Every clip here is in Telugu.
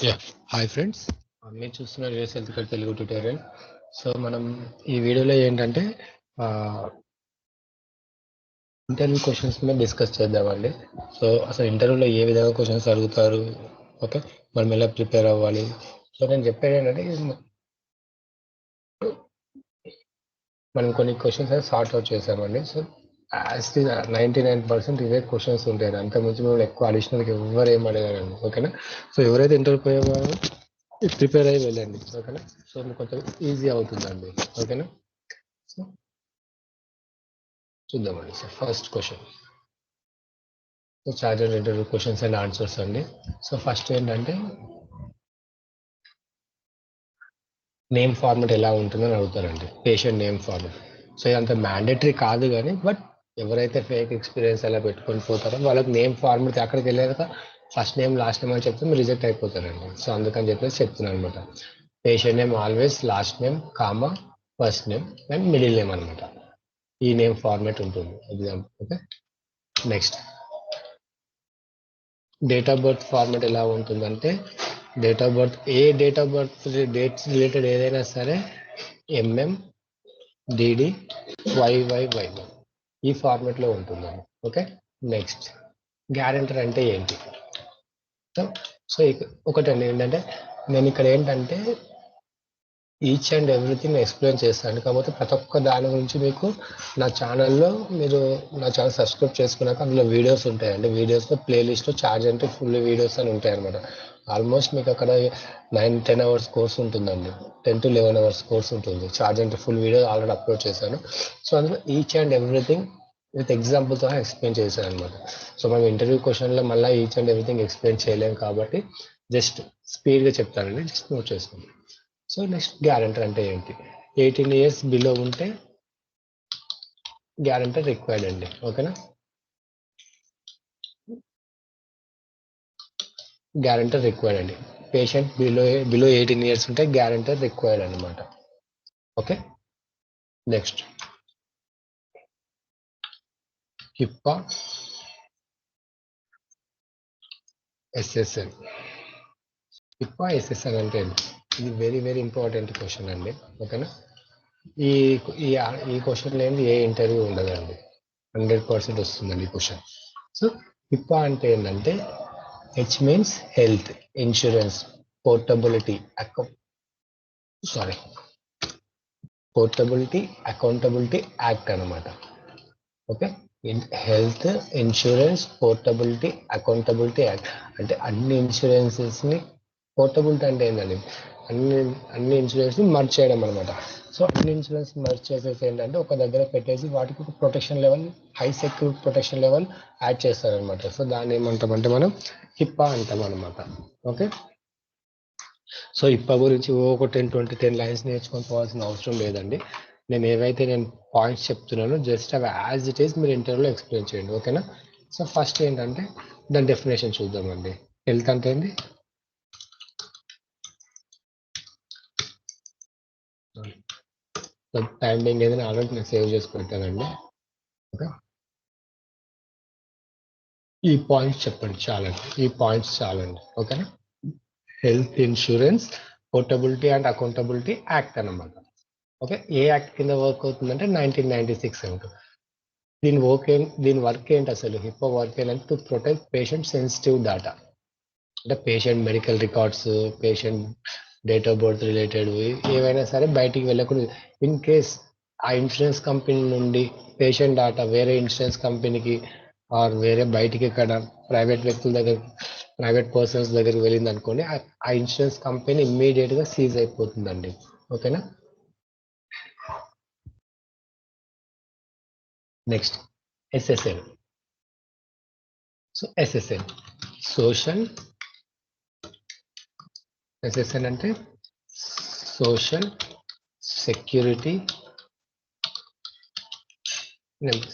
యా హాయ్ ఫ్రెండ్స్, మీరు చూస్తున్న US health care Telugu tutorial. So మనం ఈ వీడియోలో ఏంటంటే ఇంటర్వ్యూ క్వశ్చన్స్ మీద డిస్కస్ చేద్దామండి. సో అసలు ఇంటర్వ్యూలో ఏ విధంగా క్వశ్చన్స్ అడుగుతారు, ఓకే, మనం ఎలా ప్రిపేర్ అవ్వాలి. సో నేను చెప్పేది ఏంటంటే మనం కొన్ని క్వశ్చన్స్ అయితే సార్ట్ అవుట్ చేసామండి. సో 99% ఇవే క్వశ్చన్స్ ఉంటాయి, అంతకుమించి మనం ఎక్కువ అడిషనల్గా ఎవరు ఏం అడగారండి, ఓకేనా. సో ఎవరైతే ఇంటర్వ్యూ పోయేవారో ప్రిపేర్ అయ్యి వెళ్ళండి, ఓకేనా. సో మీకు కొంచెం ఈజీ అవుతుందండి, ఓకేనా. సో చూద్దామండి. So first question, so chartered interview questions and answers అండి. సో ఫస్ట్ ఏంటంటే నేమ్ ఫార్మెట్ ఎలా ఉంటుందని అడుగుతారండి, పేషెంట్ నేమ్ ఫార్మెట్. సో ఇదంత మ్యాండేటరీ కాదు కానీ, బట్ ఎవరైతే ఫేక్ ఎక్స్పీరియన్స్ అలా పెట్టుకొని పోతారో వాళ్ళకి నేమ్ ఫార్మెట్ అక్కడికి వెళ్ళాక ఫస్ట్ నేమ్ లాస్ట్ నేమ్ అని చెప్తే మీరు రిజెక్ట్ అయిపోతారండి. సో అందుకని చెప్పేసి చెప్తున్నాను అనమాట. Patient name always last name comma first name and middle name అనమాట. ఈ నేమ్ ఫార్మెట్ ఉంటుంది example, okay. Next date of birth format ఎలా ఉంటుందంటే, date of birth date of birth dates related ఏదైనా సరే ఎంఎం డిడి వైవైవై ఈ ఫార్మెట్లో ఉంటుందండి, ఓకే. నెక్స్ట్ గ్యారెంటర్ అంటే ఏంటి. సో ఒకటండి ఏంటంటే నేను ఇక్కడ ఏంటంటే ఈచ్ అండ్ ఎవ్రీథింగ్ ఎక్స్ప్లెయిన్ చేస్తాను, కాకపోతే ప్రతి ఒక్క దాని గురించి మీకు నా ఛానల్లో మీరు నా ఛానల్ సబ్స్క్రైబ్ చేసుకున్నాక అందులో వీడియోస్ ఉంటాయండి. వీడియోస్లో ప్లేలిస్ట్లో ఛార్జ్ అంటే ఫుల్ వీడియోస్ అని ఉంటాయి అనమాట. ఆల్మోస్ట్ మీకు అక్కడ 9-10 అవర్స్ కోర్స్ ఉంటుందండి, 10 to 11 అవర్స్ కోర్స్ ఉంటుంది. ఛార్జ్ అంటే ఫుల్ వీడియో ఆల్రెడీ అప్లోడ్ చేశాను. సో అందులో ఈచ్ అండ్ ఎవ్రీథింగ్ విత్ ఎగ్జాంపుల్తో ఎక్స్ప్లెయిన్ చేశాను అనమాట. సో మనం ఇంటర్వ్యూ క్వశ్చన్లో మళ్ళీ ఈచ్ అండ్ ఎవ్రీథింగ్ ఎక్స్ప్లెయిన్ చేయలేము కాబట్టి జస్ట్ స్పీడ్గా చెప్తానండి, జస్ట్ నోట్ చేసుకోండి. సో నెక్స్ట్ గ్యారెంటర్ అంటే ఏంటి, 18 years బిలో ఉంటే గ్యారెంటర్ రిక్వైర్డ్ అండి, ఓకేనా. గ్యారెంటర్ రిక్వైర్డ్ అండి, పేషెంట్ బిలో 18 years ఉంటే గ్యారెంటర్ రిక్వైర్డ్ అనమాట, okay. Next HIPAA SSN. HIPAA SSN అంటే ఇది వెరీ వెరీ ఇంపార్టెంట్ క్వశ్చన్ అండి, ఓకేనా. ఈ ఈ క్వశ్చన్ లేని ఏ ఇంటర్వ్యూ ఉండదండి, 100% వస్తుందండి ఈ క్వశ్చన్. సో హిప్పా అంటే ఏంటంటే H means health insurance portability portability accountability act అనమాట, okay. Health insurance portability accountability act అంటే అన్ని ఇన్సూరెన్సెస్ని, పోర్టబిలిటీ అంటే ఏంటండి అన్ని ఇన్సూరెన్స్ని మర్జ్ చేయడం అనమాట. సో అన్ని ఇన్సూరెన్స్ మర్జ్ చేసేసి ఏంటంటే ఒక దగ్గర పెట్టేసి వాటికి ఒక protection level, high secure protection level add చేస్తారనమాట. సో దాన్ని ఏమంటామంటే మనం హిప్పా అంటాం అనమాట, ఓకే. సో హిప్పా గురించి ఒక 10 లైన్స్ నేర్చుకొని పోవాల్సిన అవసరం లేదండి. నేను పాయింట్స్ చెప్తున్నాను, జస్ట్ అవి యాజ్ ఇట్ ఈస్ మీరు ఇంటర్వ్యూలో ఎక్స్ప్లెయిన్ చేయండి, ఓకేనా. సో ఫస్ట్ ఏంటంటే దాని డెఫినేషన్ చూద్దామండి. హెల్త్ అంటే ఏంటి, టైమింగ్ ఏదైనా ఆల్రెడీ నేను సేవ్ చేసి పెట్టానండి, ఓకే. ఈ పాయింట్స్ చెప్పండి చాలండి, ఈ పాయింట్స్ చాలండి, ఓకేనా. Health insurance portability and accountability act అన్నమాట, ఓకే. ఏ యాక్ట్ కింద వర్క్ అవుతుందంటే 1996 ఉంటుంది. దీని వర్క్ ఏంటి అసలు, హిప్పో వర్క్ ఏంటంటే to protect patient sensitive data, అంటే patient medical records, patient date of birth related ఏవైనా సరే బయటికి వెళ్ళకూడదు. ఇన్ కేస్ ఆ ఇన్సూరెన్స్ కంపెనీ నుండి పేషెంట్ డేటా వేరే ఇన్సూరెన్స్ కంపెనీకి ఆర్ వేరే బయటికి ఎక్కడ ప్రైవేట్ వ్యక్తుల దగ్గర, ప్రైవేట్ పర్సన్స్ దగ్గరికి వెళ్ళింది అనుకోండి, ఆ ఇన్సూరెన్స్ కంపెనీ ఇమ్మీడియట్గా సీజ్ అయిపోతుందండి, ఓకేనా. Next SSN. So SSN SSN అంటే సోషల్ సెక్యూరిటీ.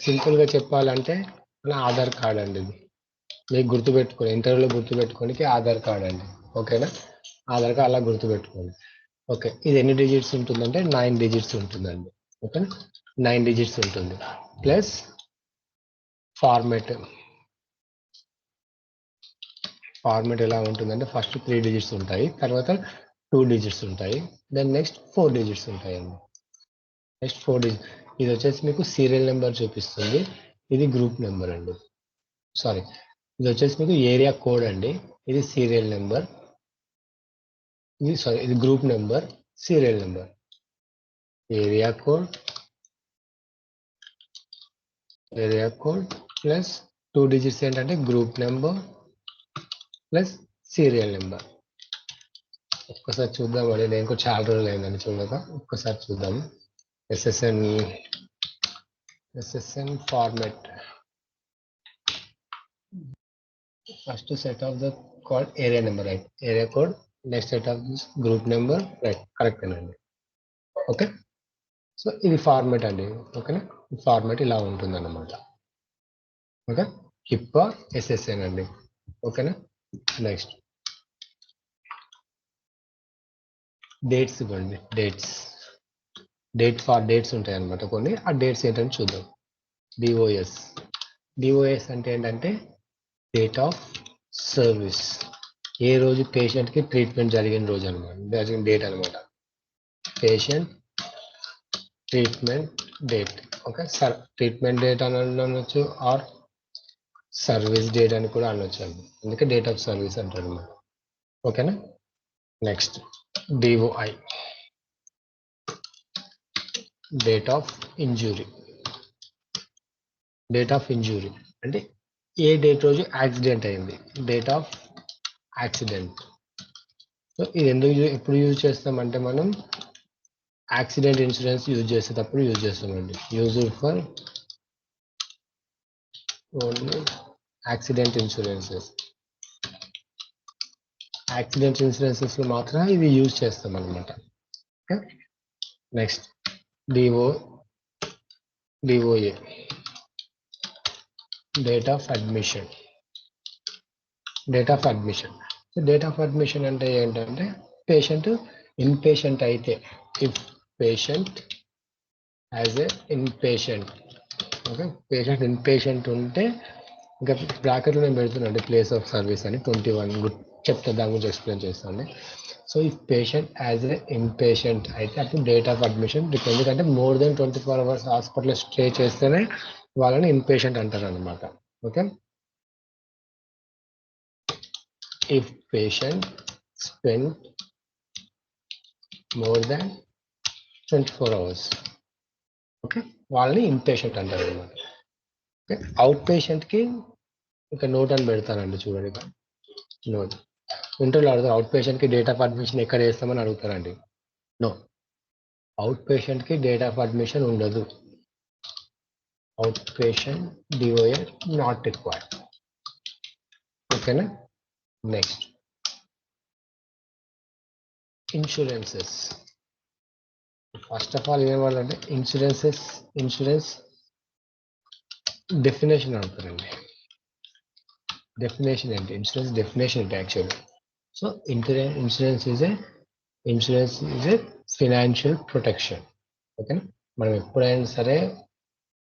సింపుల్గా చెప్పాలంటే నా ఆధార్ కార్డ్ అండి, ఇది మీకు గుర్తుపెట్టుకోండి, ఇంటర్వ్యూలో గుర్తుపెట్టుకోనికి ఆధార్ కార్డ్ అండి, ఓకేనా. ఆధార్ కార్డ్ అలా గుర్తుపెట్టుకోండి, ఓకే. ఇది ఎన్ని డిజిట్స్ ఉంటుందంటే 9 digits ఉంటుందండి, ఓకేనా. 9 digits ఉంటుంది ప్లస్ ఫార్మెట్. ఫార్మాట్ ఎలా ఉంటుందంటే ఫస్ట్ 3 డిజిట్స్ ఉంటాయి, తర్వాత 2 డిజిట్స్ ఉంటాయి, దెన్ నెక్స్ట్ 4 డిజిట్స్ ఉంటాయండి. నెక్స్ట్ 4 డిజిట్స్ ఇది వచ్చేసి మీకు సీరియల్ నెంబర్ చూపిస్తుంది, ఇది గ్రూప్ నెంబర్ అండి. సారీ, ఇది వచ్చేసి మీకు ఏరియా కోడ్ అండి, ఇది సీరియల్ నెంబర్, ఇది group number, serial number. Area code plus 2 digits ఏంటంటే group number plus serial number. ఒక్కసారి చూద్దామండి, నేను కూడా చాలా రోజులు అయిందండి చూడక, ఒక్కసారి చూద్దాం. SSN format. First set of the code area number, right, area code, next set of this group number, right, correct అండి. ఓకే, సో ఇది ఫార్మాట్ అండి. ఓకేనా, ఫార్మాట్ ఇలా ఉంటుంది అన్నమాట. ఓకే, HIPAA SSN అండి. ఓకేనా, నెక్స్ట్ డేట్స్ ఇవ్వండి. డేట్స్ ఉంటాయి అన్నమాట కొన్ని, ఆ డేట్స్ ఏంటంటే చూద్దాం. డిఓఎస్ అంటే ఏంటంటే డేట్ ఆఫ్ సర్వీస్, ఏ రోజు పేషెంట్కి ట్రీట్మెంట్ జరిగిన రోజు అనమాట, జరిగిన డేట్ అనమాట, patient treatment date. Okay, treatment date అని అనొచ్చు, ఆర్ సర్వీస్ డేట్ అని కూడా అనొచ్చు అండి, అందుకే డేట్ ఆఫ్ సర్వీస్ అంటారు అన్నమాట. ఓకేనా, next DOI, date of injury. Date of injury అంటే ఏ డేట్ రోజు యాక్సిడెంట్ అయింది, డేట్ ఆఫ్ యాక్సిడెంట్. సో ఇది ఎప్పుడు యూజ్ చేస్తామంటే మనం యాక్సిడెంట్ ఇన్సూరెన్స్ యూజ్ చేసేటప్పుడు యూజ్ చేస్తామండి. Used for only accident insurances. Accident insurances లో మాత్రం ఇది యూజ్ చేస్తాం అనమాట. Okay, next DOA, date of admission. Date of admission అంటే ఏంటంటే పేషెంట్ ఇన్ పేషెంట్ అయితే, if patient as a in patient. Okay, patient in patient ఉంటే ఇంకా బ్రాకెట్లో నేను పెడుతున్నాను ప్లేస్ ఆఫ్ సర్వీస్ అని 21 చెప్తా, దాని గురించి ఎక్స్ప్లెయిన్ చేస్తాను. సో ఈ patient as a in patient అయితే అప్పుడు డేట్ ఆఫ్ అడ్మిషన్, ఎందుకంటే మోర్ దెన్ 24 hours హాస్పిటల్లో స్టే చేస్తేనే వాళ్ళని ఇన్ పేషెంట్ అంటారు అనమాట. Okay, if patient spent more than 24 hours, okay, వాళ్ళని ఇన్పేషెంట్ అంటారు అనమాట. ఓకే, అవుట్ పేషెంట్కి ఇంకా నోట్ అని పెడతానండి, చూడండి నోట్. ఇంటర్వ్యూలో అడుగుతారు అవుట్ పేషెంట్కి డేట్ ఆఫ్ అడ్మిషన్ ఎక్కడ వేస్తామని అడుగుతారండి. నో, అవుట్ పేషెంట్కి డేట్ ఆఫ్ అడ్మిషన్ ఉండదు. Out patient DOA not required. ఓకేనా, next insurances. First of all ఏమంటే ఇన్సూరెన్స్ డెఫినేషన్ అంటారండి. డెఫినేషన్ ఏంటి, ఇన్సూరెన్స్ డెఫినేషన్ ఏంటి actually. So insurance is a financial protection. ఓకేనా, మనం ఎప్పుడైనా సరే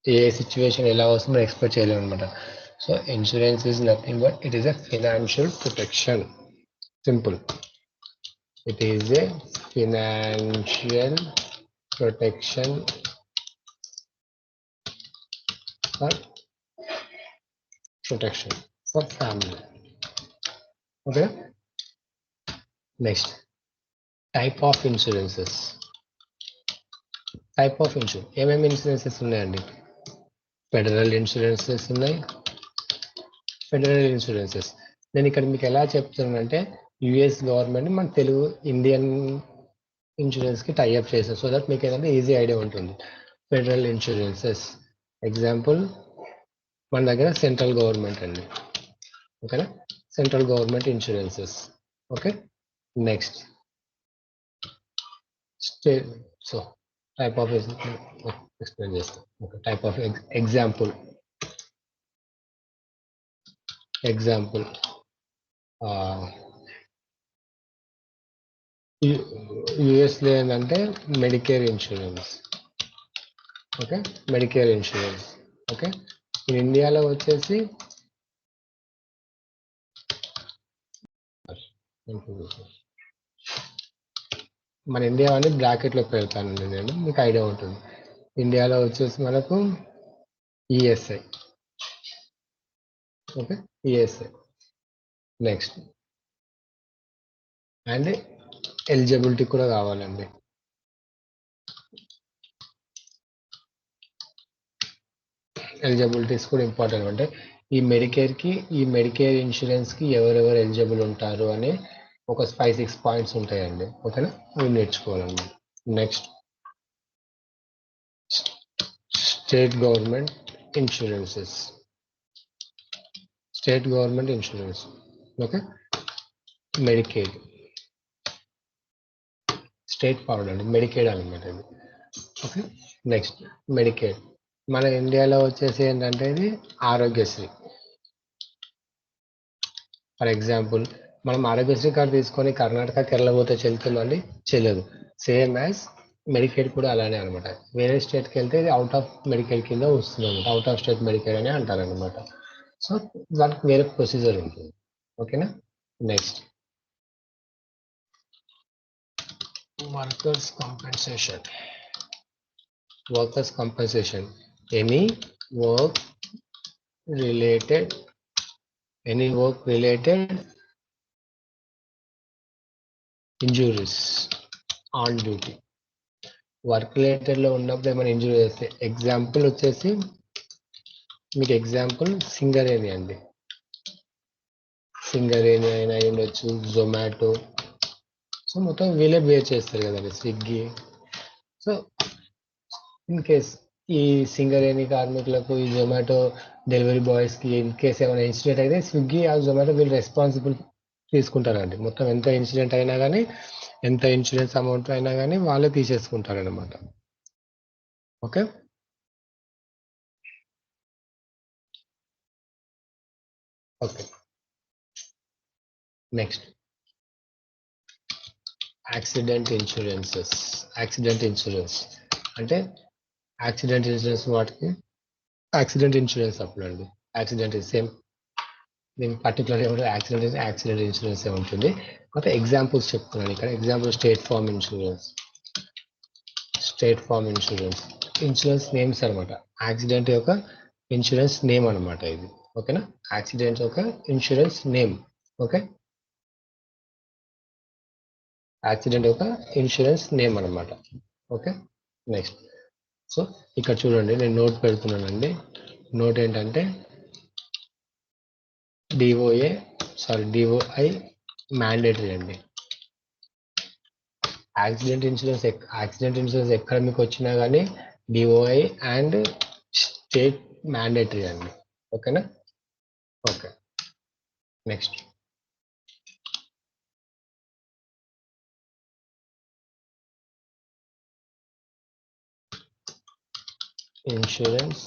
ఏ సిచ్యువేషన్ ఎలా వస్తుందో ఎక్స్పెక్ట్ చేయలేము అనమాట. So insurance is nothing but it is a financial protection. Simple, it is a financial protection for family. Okay, next type of insurances. ఏమేమి ఇన్సూరెన్సెస్ ఉన్నాయండి? ఫెడరల్ ఇన్సూరెన్సెస్ ఉన్నాయి. నేను ఇక్కడ మీకు ఎలా చెప్తున్నానంటే యుఎస్ గవర్నమెంట్ మన తెలుగు ఇండియన్ ఇన్సూరెన్స్ కి టైఅప్ చేస్తారు, సో దట్ మీకు ఏదంటే ఈజీ ఐడియా ఉంటుంది. ఫెడరల్ ఇన్సూరెన్సెస్ ఎగ్జాంపుల్ మన దగ్గర సెంట్రల్ గవర్నమెంట్ అండి. ఓకేనా, central government insurances. Okay, next state. So type of explain చేస్తాం. ఓకే, టైప్ ఆఫ్ ఎగ్జాంపుల్ యుఎస్లో ఏంటంటే Medicare insurance. Okay, Medicare insurance. Okay, ఇండియాలో వచ్చేసి మన ఇండియా అని బ్రాకెట్లో పెడతానండి నేను, మీకు ఐడియా ఉంటుంది. ఇండియాలో వచ్చేసి మనకు ESI. Okay, ESI. Next and eligibility కూడా కావాలండి. ఎలిజిబిలిటీస్ కూడా ఇంపార్టెంట్. అంటే ఈ మెడికేర్ ఇన్సూరెన్స్కి ఎవరెవరు ఎలిజిబుల్ ఉంటారు అని ఒక 5-6 పాయింట్స్ ఉంటాయండి. ఓకేనా, అవి నేర్చుకోవాలండి. Next state government insurances. State government insurance. Okay, Medicaid, state power అండి, మెడికేడ్ అనమాట ఇది. Okay, next Medicaid. మన ఇండియాలో వచ్చేసి ఏంటంటే ఇది ఆరోగ్యశ్రీ. ఫర్ ఎగ్జాంపుల్ మనం ఆరోగ్యశ్రీ కార్డు తీసుకొని కర్ణాటక, కేరళ పోతే చెల్లుతుందండి? చెల్లదు. సేమ్ యాజ్ మెడికేడ్ కూడా అలానే అనమాట. వేరే స్టేట్కి వెళ్తే ఇది అవుట్ ఆఫ్ మెడికేడ్ కింద వస్తుంది అనమాట. అవుట్ ఆఫ్ స్టేట్ మెడికేడ్ అని అంటారు అనమాట. సో దానికి వేరే ప్రొసీజర్ ఉంటుంది. ఓకేనా. Next workers compensation. Workers compensation, any work related injuries on duty. Work రిలేటెడ్లో ఉన్నప్పుడు ఏమైనా ఇంజురీ చేస్తే, ఎగ్జాంపుల్ వచ్చేసి మీకు ఎగ్జాంపుల్ సింగరేణి అండి. సింగరేణి అయినా ఉండొచ్చు, జొమాటో. సో మొత్తం వీళ్ళే బేర్ చేస్తారు కదండి, స్విగ్గీ. సో ఇన్ కేస్ ఈ సింగరేణి కార్మికులకు, ఈ జొమాటో డెలివరీ బాయ్స్కి ఇన్ కేస్ ఏమైనా ఇన్సిడెంట్ అయితే స్విగ్గీ ఆ జొమాటో వీళ్ళు రెస్పాన్సిబుల్ తీసుకుంటారండి. మొత్తం ఎంత ఇన్సిడెంట్ అయినా కానీ, ఎంత ఇన్సూరెన్స్ అమౌంట్ అయినా కానీ వాళ్ళే తీసేసుకుంటారనమాట. Okay. Okay, next accident insurances. Accident insurance అంటే యాక్సిడెంట్ ఇన్సూరెన్స్ వాటికి యాక్సిడెంట్ ఇన్సూరెన్స్ అప్పుడు అండి. యాక్సిడెంట్ సేమ్ దీనికి పర్టికులర్ ఏమంటే యాక్సిడెంట్ ఇన్సూరెన్స్ ఏ ఉంటుంది. కాకపోతే ఎగ్జాంపుల్స్ చెప్తున్నాను ఇక్కడ. Example State Farm insurance. State Farm insurance names అనమాట. యాక్సిడెంట్ యొక్క ఇన్సూరెన్స్ నేమ్ అనమాట ఇది. ఓకేనా, యాక్సిడెంట్ యొక్క ఇన్సూరెన్స్ నేమ్. ఓకే, యాక్సిడెంట్ యొక్క ఇన్సూరెన్స్ నేమ్ అనమాట. Okay, next. సో ఇక్కడ చూడండి, నేను నోట్ పెడుతున్నానండి. నోట్ ఏంటంటే డిఓఐ మ్యాండేటరీ అండి. యాక్సిడెంట్ ఇన్సూరెన్స్ ఎక్కడ మీకు వచ్చినా కానీ డిఓఐ అండ్ స్టేట్ మ్యాండేటరీ అండి. ఓకేనా. Okay, next insurance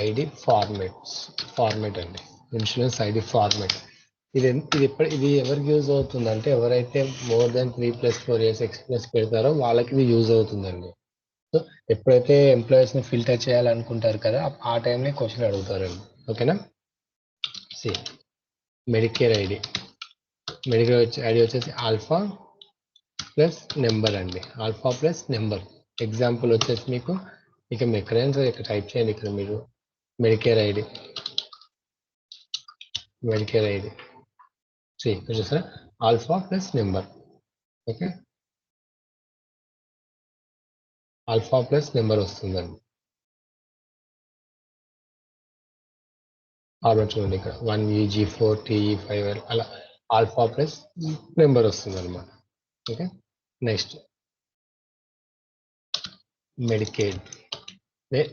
ID format అండి. ఇన్సూరెన్స్ ఐడి ఫార్మేట్ ఇది ఎవరికి యూజ్ అవుతుందంటే, ఎవరైతే మోర్ దెన్ 3+4 years ఎక్స్పీరియన్స్ పెడతారో వాళ్ళకి ఇది యూజ్ అవుతుందండి. సో ఎప్పుడైతే ఎంప్లాయీస్ని ఫిల్టర్ చేయాలనుకుంటారు కదా, ఆ టైంలో క్వశ్చన్ అడుగుతారండి. ఓకేనా. సి మెడికేర్ ఐడి వచ్చేసి ఆల్ఫా ప్లస్ నెంబర్ అండి. Alpha plus number. ఎగ్జాంపుల్ వచ్చేసి మీకు ఎక్కడైనా సరే ఇక్కడ టైప్ చేయండి. ఇక్కడ మీరు మెడికేర్ ఐడి చూసారా, alpha plus number. Okay, alpha plus number వస్తుందండి. ఫార్మాట్ చూడండి, ఇక్కడ 1EG4 TE5 అలా ఆల్ఫా ప్లస్ నెంబర్ వస్తుంది అనమాట. Okay, next Medicaid.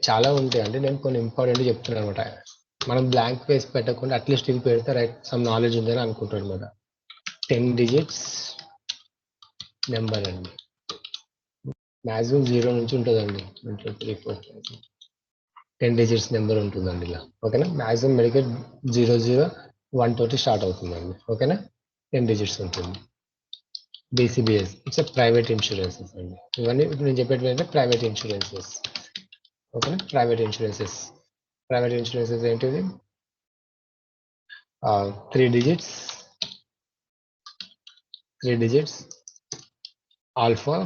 చాలా ఉంటాయండి, నేను కొన్ని ఇంపార్టెంట్ చెప్తున్నాను అనమాట. మనం బ్లాంక్ వేసి పెట్టకుండా అట్లీస్ట్ ఇది పెడితే రైట్ సమ్ నాలెడ్జ్ ఉందని అనుకుంటాడు అనమాట. 10 digits నెంబర్ అండి. మ్యాక్సిమం 0 నుంచి ఉంటుందండి. 1 2 3 4 5 10 digits నెంబర్ ఉంటుందండి ఇలా. ఓకేనా, మ్యాక్సిమం మెడికేడ్ 001 తోటి స్టార్ట్ అవుతుందండి. ఓకేనా, 10 digits ఉంటుంది. BCBS ఇట్స్ ప్రైవేట్ ఇన్సూరెన్సెస్ అండి. ఇవన్నీ ఇప్పుడు నేను చెప్పేటివి అంటే ప్రైవేట్ ఇన్సూరెన్సెస్. ఓకేనా, ప్రైవేట్ ఇన్సూరెన్సెస్ ఏంటిది? 3 digits 3 digits alpha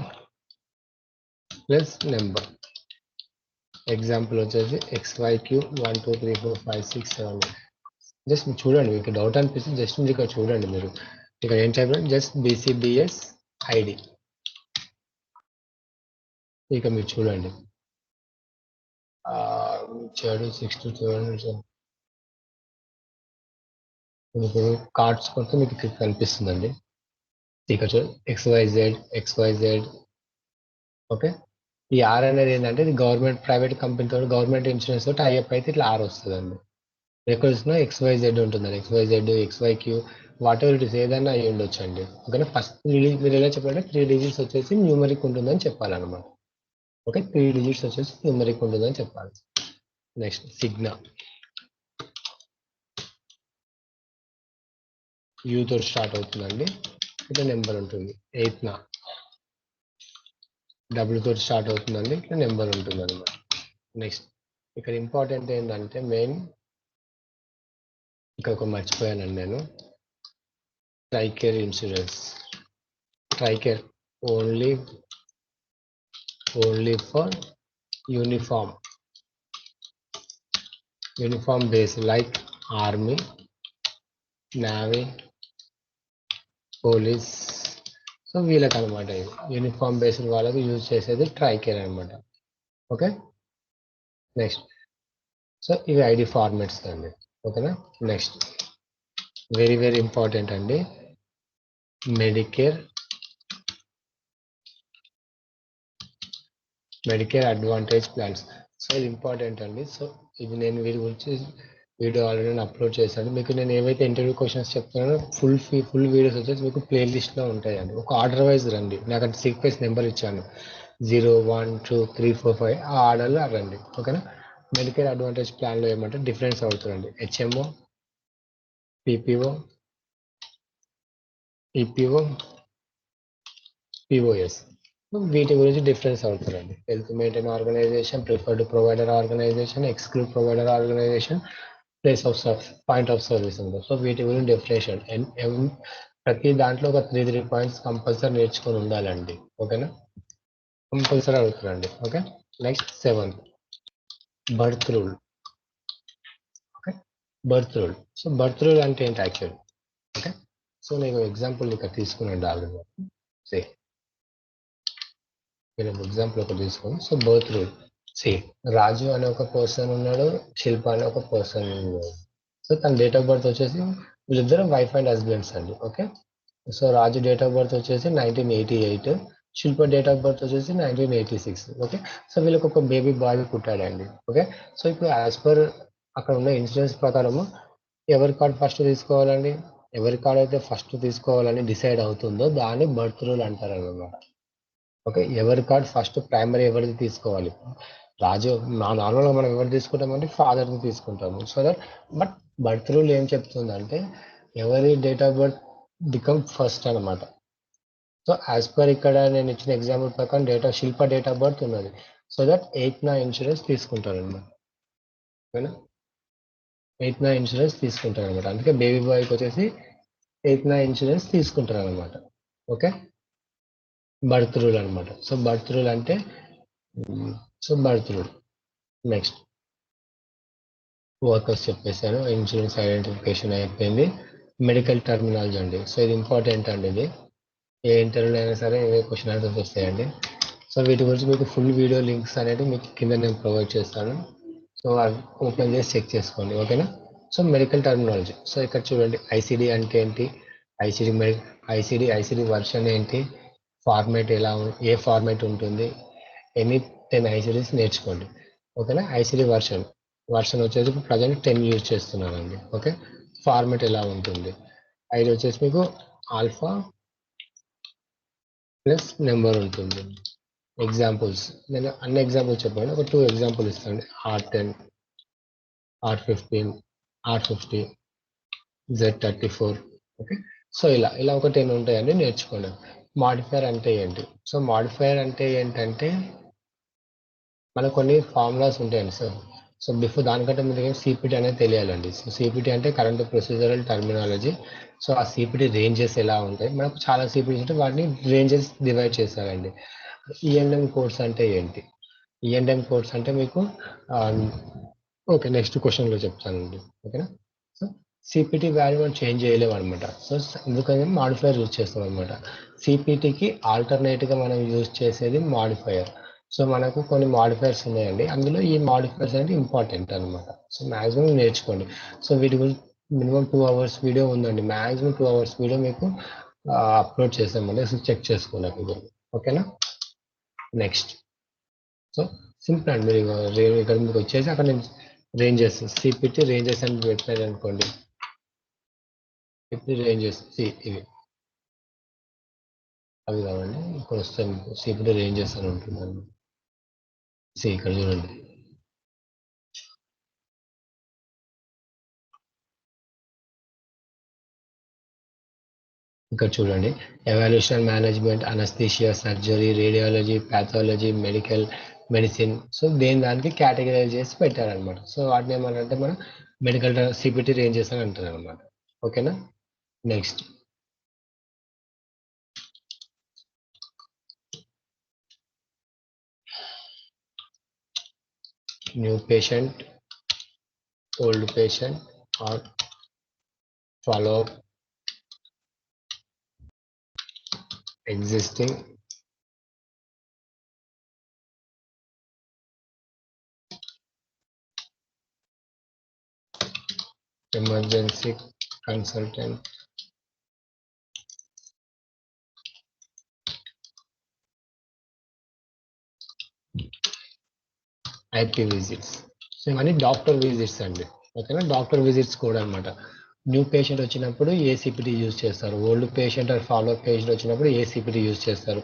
plus number. Example వచ్చేసి XYQ 1 2 3 4 5 6 7 జస్ట్ చూడండి, మీకు డౌట్ అనిపిస్తే జస్ట్ మీరు ఇక్కడ చూడండి. మీరు ఇక్కడ ఏం చెప్పండి, జస్ట్ BCBS ID ఇక మీరు చూడండి. 6 to 7 ఇప్పుడు కార్డ్స్ కొడితే మీకు ఇక్కడ కనిపిస్తుందండి. ఇక్కడ చూడండి XYZ. ఓకే, ఈ R అనేది ఏంటంటే ఇది గవర్నమెంట్ ప్రైవేట్ కంపెనీతో గవర్నమెంట్ ఇన్సూరెన్స్ తోటి టైఅప్ అయితే ఇట్లా R వస్తుందండి. ఎక్కడ చూసినా XYZ ఉంటుందండి. XYZ XYQ what ever it is ఏదైనా అయ్యి ఉండొచ్చు అండి. ఓకేనా, ఫస్ట్ మీరు ఎలా చెప్పాలంటే 3 digits వచ్చేసి న్యూమరిక్ ఉంటుందని చెప్పాలన్నమాట. ఓకే, 3 digits వచ్చేసి న్యూమరిక్ ఉంటుందని చెప్పాలి. నెక్స్ట్ సిగ్నా U తో స్టార్ట్ అవుతుందండి. ఇట్లా నెంబర్ ఉంటుంది. 8 W తో స్టార్ట్ అవుతుందండి. ఇట్లా నెంబర్ ఉంటుంది అనమాట. నెక్స్ట్ ఇక్కడ ఇంపార్టెంట్ ఏంటంటే మెయిన్ ఇక్కడ ఒక మర్చిపోయానండి నేను, Tricare insurance. Tricare only for uniform base like army, navy, police. So వీళ్ళకి అనమాట ఇది యూనిఫామ్ బేస్డ్ వాళ్ళకి యూజ్ చేసేది ట్రైకేర్ అనమాట. ఓకే, నెక్స్ట్ సో ఇవి ఐడి ఫార్మాట్స్ అండి. ఓకేనా, నెక్స్ట్ వెరీ వెరీ ఇంపార్టెంట్ అండి, మెడికేర్ అడ్వాంటేజ్ ప్లాన్స్. సో ఇది ఇంపార్టెంట్ అండి. సో ఇది నేను వీరి గురించి వీడియో ఆల్రెడీ అప్లోడ్ చేశాను. మీకు నేను ఏవైతే ఇంటర్వ్యూ క్వశ్చన్స్ చెప్తున్నానో ఫుల్ వీడియోస్ వచ్చేసి మీకు ప్లేలిస్ట్లో ఉంటాయండి. ఒక ఆర్డర్ వైజ్ రండి. నాకు అంటే సీక్వెన్స్ నెంబర్ ఇచ్చాను 0 1 2 3 4 5 ఆ ఆర్డర్లో రండి. ఓకేనా, మెడికేర్ అడ్వాంటేజ్ ప్లాన్లో ఏమంటే డిఫరెన్స్ అవుతుందండి. HMO, PPO, EPO, POS. వీటి గురించి డిఫరెన్స్ అవుతుందండి. Health maintain organization, preferred provider organization, exclude provider organization, point of service ఉంది. సో వీటి గురించి డెఫినేషన్ ప్రతి దాంట్లో ఒక 3 పాయింట్స్ కంపల్సరీ నేర్చుకొని ఉండాలండి. ఓకేనా, కంపల్సరీ అవుతుందండి. Okay, next 7 birth rule. Okay, birth rule. So birth rule అంటే ఏంటి యాక్చువల్? ఓకే, సో నేను ఎగ్జాంపుల్ ఇక్కడ తీసుకున్నాను ఆల్రెడీ. నేను ఎగ్జాంపుల్ ఒకటి తీసుకుని. సో బర్త్ రూల్, రాజు అనే ఒక పర్సన్ ఉన్నాడు, శిల్ప అనే ఒక పర్సన్ ఉన్నాడు. సో తన డేట్ ఆఫ్ బర్త్ వచ్చేసి వీళ్ళిద్దరు వైఫ్ అండ్ హస్బెండ్స్ అండి. Okay, so Raju date of birth వచ్చేసి 1988, శిల్ప డేట్ ఆఫ్ బర్త్ వచ్చేసి 1986. ఓకే, సో వీళ్ళకి ఒక బేబీ బాయ్ పుట్టాడండి. ఓకే, సో ఇప్పుడు యాజ్ పర్ అక్కడ ఉన్న ఇన్సూరెన్స్ ప్రకారము ఎవరి కార్డ్ ఫస్ట్ తీసుకోవాలండి, ఎవరి కార్డ్ అయితే ఫస్ట్ తీసుకోవాలని డిసైడ్ అవుతుందో దాన్ని బర్త్ రూల్ అంటారు అన్నమాట. ఓకే, ఎవరి కార్డ్ ఫస్ట్ ప్రైమరీ ఎవరిది తీసుకోవాలి. రాజు నార్మల్గా మనం ఎవరు తీసుకుంటామంటే ఫాదర్ని తీసుకుంటాము. So that but birth rule ఏం చెప్తుందంటే ఎవరి date of birth become first అనమాట. సో యాజ్ పర్ ఇక్కడ నేను ఇచ్చిన ఎగ్జాంపుల్ ప్రకారం శిల్ప డేట్ ఆఫ్ బర్త్ ఉన్నది. సో దట్ 8th ఇన్సూరెన్స్ తీసుకుంటారు అనమాట. ఓకేనా, 8th ఇన్సూరెన్స్ తీసుకుంటారు అనమాట. అందుకే బేబీ బాయ్కి వచ్చేసి 8th ఇన్సూరెన్స్ తీసుకుంటారు అనమాట. ఓకే, బర్త్ రూల్ అనమాట. సో బర్త్ రూల్ అంటే బర్త్ రూల్. నెక్స్ట్ వర్కర్స్ చెప్పేసాను, ఇన్సూరెన్స్ ఐడెంటిఫికేషన్ అయిపోయింది. మెడికల్ టర్మినాలజీ అండి. సో ఇది ఇంపార్టెంట్ అండి. ఇది ఏ ఇంటర్వ్యూలో అయినా సరే ఏ క్వశ్చన్ ఆన్సర్స్ వస్తాయండి. సో వీటి గురించి మీకు ఫుల్ వీడియో లింక్స్ అనేది మీకు కింద నేను ప్రొవైడ్ చేస్తాను. సో అవి ఓపెన్ చేసి చెక్ చేసుకోండి. ఓకేనా, సో మెడికల్ టర్మినాలజీ. సో ఇక్కడ చూడండి, ఐసిడి అంటే ఏంటి, ఐసిడి వర్షన్ ఏంటి, ఫార్మేట్ ఏ ఫార్మేట్ ఉంటుంది, ఎనీ 10 ఐసిడీస్ నేర్చుకోండి. ఓకేనా, ఐసిడి వర్షన్ వచ్చేసి ఇప్పుడు ప్రజెంట్ 10 యూజ్ చేస్తున్నానండి. ఓకే, ఫార్మేట్ ఎలా ఉంటుంది, ఐడి వచ్చేసి మీకు ఆల్ఫా ప్లస్ నెంబర్ ఉంటుంది. ఎగ్జాంపుల్స్ నేను అన్ని ఎగ్జాంపుల్స్ చెప్పాను, ఒక 2 ఎగ్జాంపుల్ ఇస్తాను. R10, R15, R50, Z34. Okay, so ఇలా ఒక 10 ఉంటాయండి, నేర్చుకోండి. మాడిఫైర్ అంటే ఏంటి? సో మాడిఫైర్ అంటే ఏంటంటే మనకు కొన్ని ఫార్ములాస్ ఉంటాయండి సార్. సో బిఫోర్ దానికంటే ముందుగా సిపిటి అనేది తెలియాలండి. సో సిపిటి అంటే కరెంట్ ప్రొసీజరల్ టర్మినాలజీ. సో ఆ సిపిటి రేంజెస్ ఎలా ఉంటాయి, మనకు చాలా సిపిటీస్ ఉంటే వాటిని రేంజెస్ డివైడ్ చేశారండి. ఈఎన్ఎం కోడ్స్ అంటే ఏంటి? ఈఎన్ఎం కోడ్స్ అంటే మీకు ఓకే, నెక్స్ట్ క్వశ్చన్లో చెప్తానండి. ఓకేనా? సో సిపిటి వాల్యూ మనం చేంజ్ చేయలేము అనమాట. సో ఎందుకంటే మాడిఫైయర్ యూజ్ చేస్తాం అనమాట. సిపిటికి ఆల్టర్నేట్గా మనం యూజ్ చేసేది మాడిఫైయర్. సో మనకు కొన్ని మాడిఫైయర్స్ ఉన్నాయండి, అందులో ఈ మాడిఫైయర్స్ అనేది ఇంపార్టెంట్ అనమాట. సో మ్యాక్సిమం నేర్చుకోండి. సో వీటి గురించి మినిమం 2 hours వీడియో ఉందండి, మ్యాక్సిమం 2 hours వీడియో మీకు అప్లోడ్ చేసామండి. సో చెక్ చేసుకోండి అప్పుడు. ఓకేనా? నెక్స్ట్, సో సింపుల్ అండి. మీరు ఇక్కడ మీకు వచ్చేసి అక్కడ నేను రేంజెస్ సిపిటి రేంజెస్ అని పెట్టాను అనుకోండి. సిపిటి రేంజెస్ ఇవి అవి కావండి, ఇక్కడ వస్తే మీకు సిపిటి రేంజెస్ అని ఉంటుందండి. ఇక్కడ చూడండి, ఇక్కడ చూడండి, evaluation, management, anaesthesia, surgery, radiology, pathology, medicine. So దానికి కేటగిరైజ్ చేసి పెట్టారనమాట. సో వాటిని ఏమంటే మనం మెడికల్ సిపిటి రేంజెస్ అని అంటారు అనమాట. ఓకేనా? Next, new patient, old patient or follow up existing, emergency consultant, IP visits. So ఇవన్నీ డాక్టర్ విజిట్స్ అండి. ఓకేనా? డాక్టర్ విజిట్స్ కూడా అనమాట. న్యూ పేషెంట్ వచ్చినప్పుడు ఏ సిపిటి యూజ్ చేస్తారు, old patient or follow up patient వచ్చినప్పుడు ఏ సిపిటి యూజ్ చేస్తారు,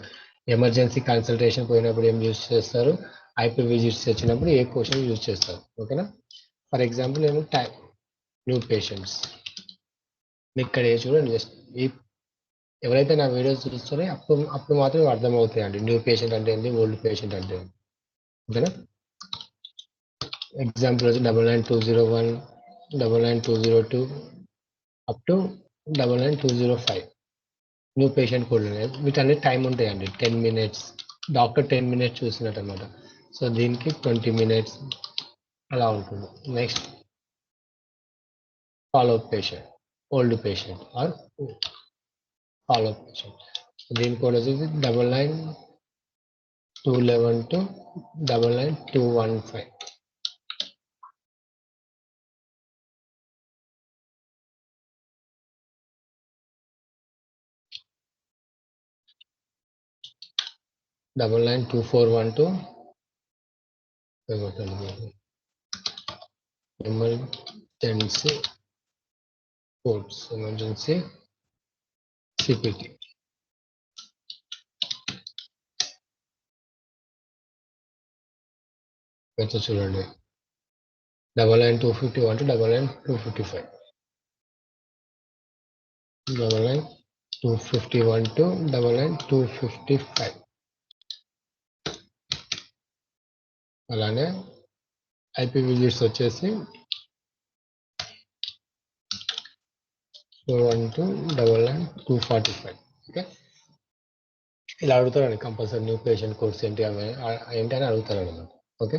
ఎమర్జెన్సీ కన్సల్టేషన్ పోయినప్పుడు ఏం యూజ్ చేస్తారు, ఐపీ విజిట్స్ వచ్చినప్పుడు ఏ క్వశ్చన్ యూజ్ చేస్తారు. ఓకేనా? ఫర్ ఎగ్జాంపుల్ నేను న్యూ పేషెంట్స్ ఇక్కడ చూడండి, జస్ట్ ఈ ఎవరైతే నా వీడియోస్ చూస్తారో అప్పుడు మాత్రమే అర్థమవుతాయండి న్యూ పేషెంట్ అంటే ఏంటి, ఓల్డ్ పేషెంట్ అంటే ఏంటి. ఓకేనా? ఎగ్జాంపుల్ వచ్చి 99201, 99202 up to 99205 new patient code ఉన్నాయి. వీటన్ని టైం ఉంటాయండి, 10 minutes. డాక్టర్ 10 minutes చూసినట్టు అనమాట. సో దీనికి 20 minutes అలా ఉంటుంది. Next, follow up patient, old patient or follow up patient. దీని కోడ్ వచ్చేసి 99211 to 99215. Double 92412 emergency codes, emergency CPT. అయితే చూడండి, 99251 to 99255, 99251 to 99255. అలానే ఐపీ విజిట్స్ వచ్చేసి 412 to 99245. ఓకే, ఇలా అడుగుతారండి కంపల్సరీ. న్యూ పేషెంట్ కోర్స్ ఏంటి అని అడుగుతారు అనమాట. ఓకే,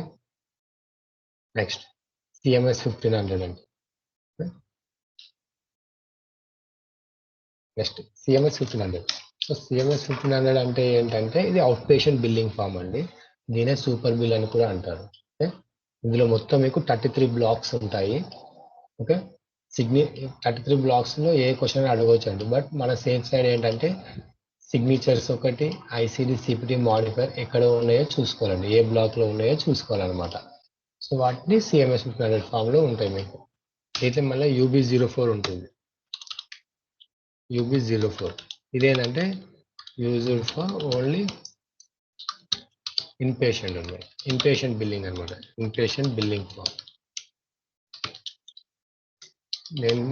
నెక్స్ట్ సిఎంఎస్ 1500 అండి. Next CMS 1500. సో సిఎంఎస్ 1500 అంటే ఏంటంటే ఇది అవుట్ పేషెంట్ బిల్లింగ్ ఫామ్ అండి. దీనే సూపర్ బిల్ అని కూడా అంటారు. ఓకే, ఇందులో మొత్తం మీకు 33 బ్లాక్స్ ఉంటాయి. ఓకే, 33 బ్లాక్స్లో ఏ క్వశ్చన్ అడగవచ్చు అండి. బట్ మన సేఫ్ సైడ్ ఏంటంటే సిగ్నేచర్స్ ఒకటి, ఐసిడి, సిపిటి, మాడిఫైర్ ఎక్కడ ఉన్నాయో చూసుకోవాలండి, ఏ బ్లాక్లో ఉన్నాయో చూసుకోవాలన్నమాట. సో వాటిని సిఎంఎస్ 1500 ఫామ్లో ఉంటాయి మీకు. అయితే మళ్ళీ UB04 ఉంటుంది. UB04 ఇదేంటంటే యూజ్డ్ ఫర్ ఓన్లీ ఇన్పేషెంట్ ఉన్నాయి, ఇన్పేషెంట్ బిల్లింగ్ అనమాట, ఇన్పేషెంట్ బిల్లింగ్ ఫామ్.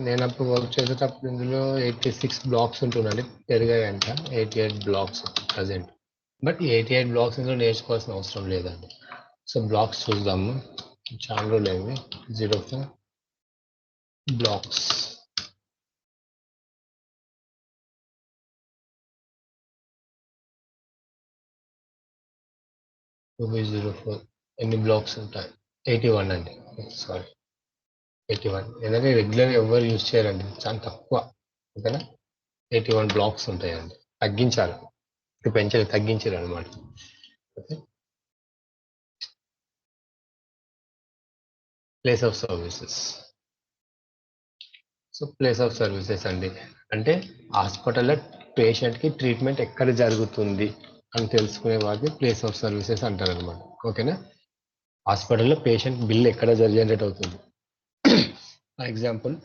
నేను అప్పుడు వర్క్ చేసేటప్పుడు ఇందులో 86 బ్లాక్స్ ఉంటుందండి, పెరిగాయంట 88 బ్లాక్స్ ప్రజెంట్. బట్ 88 బ్లాక్స్ ఇందులో నేర్చుకోవాల్సిన అవసరం లేదండి. సో బ్లాక్స్ చూద్దాము. చాలా రోజులు అయింది 04 బ్లాక్స్. ఎన్ని బ్లాక్స్ ఉంటాయి? 81 అండి. సారీ 81. ఎందుకంటే రెగ్యులర్ ఎవరు యూజ్ చేయరండి, చాలా తక్కువ. ఓకేనా, 81 బ్లాక్స్ ఉంటాయండి. తగ్గించాలి, పెంచాలి, తగ్గించారు అనమాట. Okay, place of services. So place of services అండి అంటే హాస్పిటల్లో పేషెంట్కి ట్రీట్మెంట్ ఎక్కడ జరుగుతుంది అని తెలుసుకునే వాటిని ప్లేస్ ఆఫ్ సర్వీసెస్ అంటారు అనమాట. ఓకేనా, హాస్పిటల్లో పేషెంట్ బిల్ ఎక్కడ జనరేట్ అవుతుంది. ఫర్ ఎగ్జాంపుల్,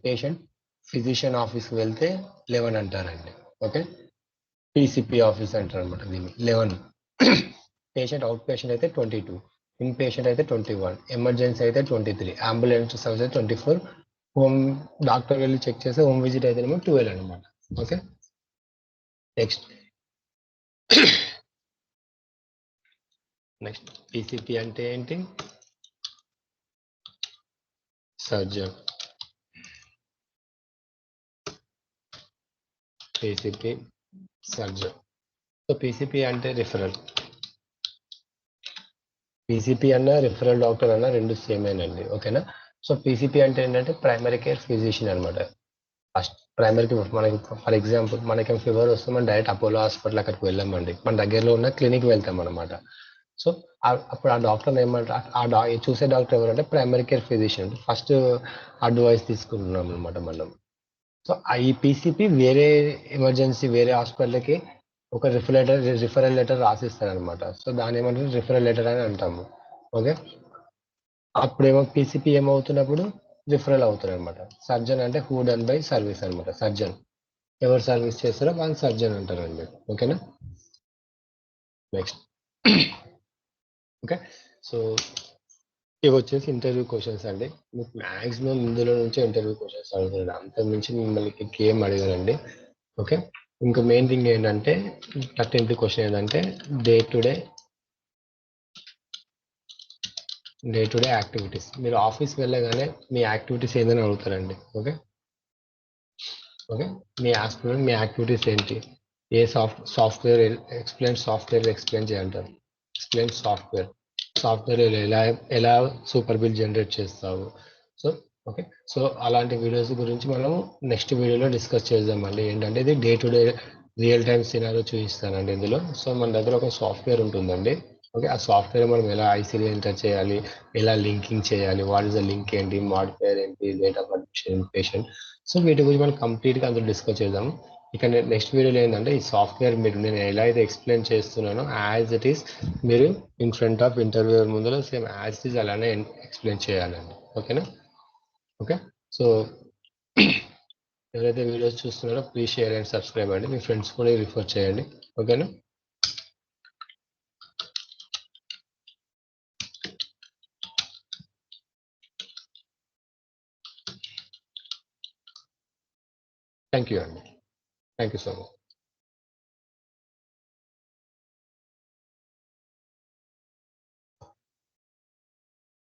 పేషెంట్ ఫిజిషియన్ ఆఫీస్కి వెళ్తే 11 అంటారండి. ఓకే, పీసీపీ ఆఫీస్ అంటారు అనమాట దీన్ని 11. పేషెంట్ అవుట్ పేషెంట్ అయితే 22, ఇన్ పేషెంట్ అయితే 21, ఎమర్జెన్సీ అయితే 23, అంబులెన్స్ సర్వీస్ అయితే 24, హోమ్ డాక్టర్ వెళ్ళి చెక్ చేస్తే హోమ్ విజిట్ అయితేనేమో 12 అనమాట. ఓకే, నెక్స్ట్ పీసీపీ అంటే ఏంటి? Surgeon. PCP surgeon. So PCP అంటే రిఫరల్. పీసీపీ అన్న రిఫరల్ డాక్టర్ అన్న రెండు సేమేనండి. ఓకేనా, సో పీసీపీ అంటే ఏంటంటే ప్రైమరీ కేర్ ఫిజిషియన్ అనమాట. ఫస్ట్ ప్రైమరీకి మనకి ఫర్ ఎగ్జాంపుల్ మనకి ఫీవర్ వస్తే మనం డైరెక్ట్ అపోలో హాస్పిటల్ అక్కడికి వెళ్ళామండి, మన దగ్గరలో ఉన్న క్లినిక్ వెళ్తాం అనమాట. సో అప్పుడు ఆ డాక్టర్ ఏమంటారు, చూసే డాక్టర్ ఎవరంటే primary care physician. First advice తీసుకుంటున్నాం అనమాట మనం. సో ఈ పీసీపీ వేరే ఎమర్జెన్సీ వేరే హాస్పిటల్కి ఒక రిఫరల్ లెటర్ రాసిస్తారు అనమాట. సో దాని ఏమంటారు, రిఫరల్ లెటర్ అని అంటాము. ఓకే, అప్పుడేమో పీసీపీ ఏమవుతున్నప్పుడు రిఫరల్ అవుతారు అనమాట. సర్జన్ అంటే హూ డన్ బై సర్వీస్ అనమాట. సర్జన్ ఎవరు సర్వీస్ చేస్తారో వాళ్ళు సర్జన్ అంటారండి. ఓకేనా, నెక్స్ట్ ఓకే. సో ఇవి వచ్చేసి ఇంటర్వ్యూ క్వశ్చన్స్ అండి. మీకు మ్యాక్సిమం ఇందులో నుంచి ఇంటర్వ్యూ క్వశ్చన్స్ అడుగుతున్నాడు, అంత మించి మిమ్మల్ని గేమ్ అడిగారండి. ఓకే, ఇంకా మెయిన్ థింగ్ ఏంటంటే 13th క్వశ్చన్ ఏంటంటే డే టు డే యాక్టివిటీస్. మీరు ఆఫీస్కి వెళ్ళగానే మీ యాక్టివిటీస్ ఏందని అడుగుతారండి. ఓకే, ఓకే, మీ యాక్టివిటీస్ ఏంటి? ఏ సాఫ్ట్వేర్ ఎక్స్ప్లెయిన్ చేయంటారు. ఎక్స్ప్లెయిన్ సాఫ్ట్వేర్ ఎలా ఎలా సూపర్ బిల్ జనరేట్ చేస్తావు. సో ఓకే, సో అలాంటి వీడియోస్ గురించి మనం నెక్స్ట్ వీడియోలో డిస్కస్ చేద్దామండి. ఏంటంటే ఇది day to day real time సినారో చూపిస్తానండి ఇందులో. సో మన దగ్గర ఒక సాఫ్ట్వేర్ ఉంటుందండి. ఓకే, ఆ సాఫ్ట్వేర్ మనం ఎలా ఐసీడీ ఎంటర్ చేయాలి, ఎలా లింకింగ్ చేయాలి, వాట్ ఇస్ ద లింక్ ఏంటి, మాడిఫైర్ ఏంటి, date of birth patient. So వీటి గురించి మనం కంప్లీట్గా అందులో డిస్కస్ చేద్దాము. ఇక నెక్స్ట్ వీడియోలో ఏంటంటే ఈ సాఫ్ట్వేర్ నేను ఎలా అయితే ఎక్స్ప్లెయిన్ చేస్తున్నానో యాజ్ ఇట్ ఈస్ మీరు ఇన్ ఫ్రంట్ ఆఫ్ ఇంటర్వ్యూ ముందులో సేమ్ యాజ్ ఇట్ ఈస్ అలానే ఎక్స్ప్లెయిన్ చేయాలండి. ఓకేనా, ఓకే. సో ఎవరైతే వీడియోస్ చూస్తున్నారో ప్లీజ్ షేర్ అండ్ సబ్స్క్రైబ్ అండి, మీ ఫ్రెండ్స్ కూడా రిఫర్ చేయండి. ఓకేనా. థ్యాంక్ యూ అండి, థ్యాంక్ యూ సో మచ్.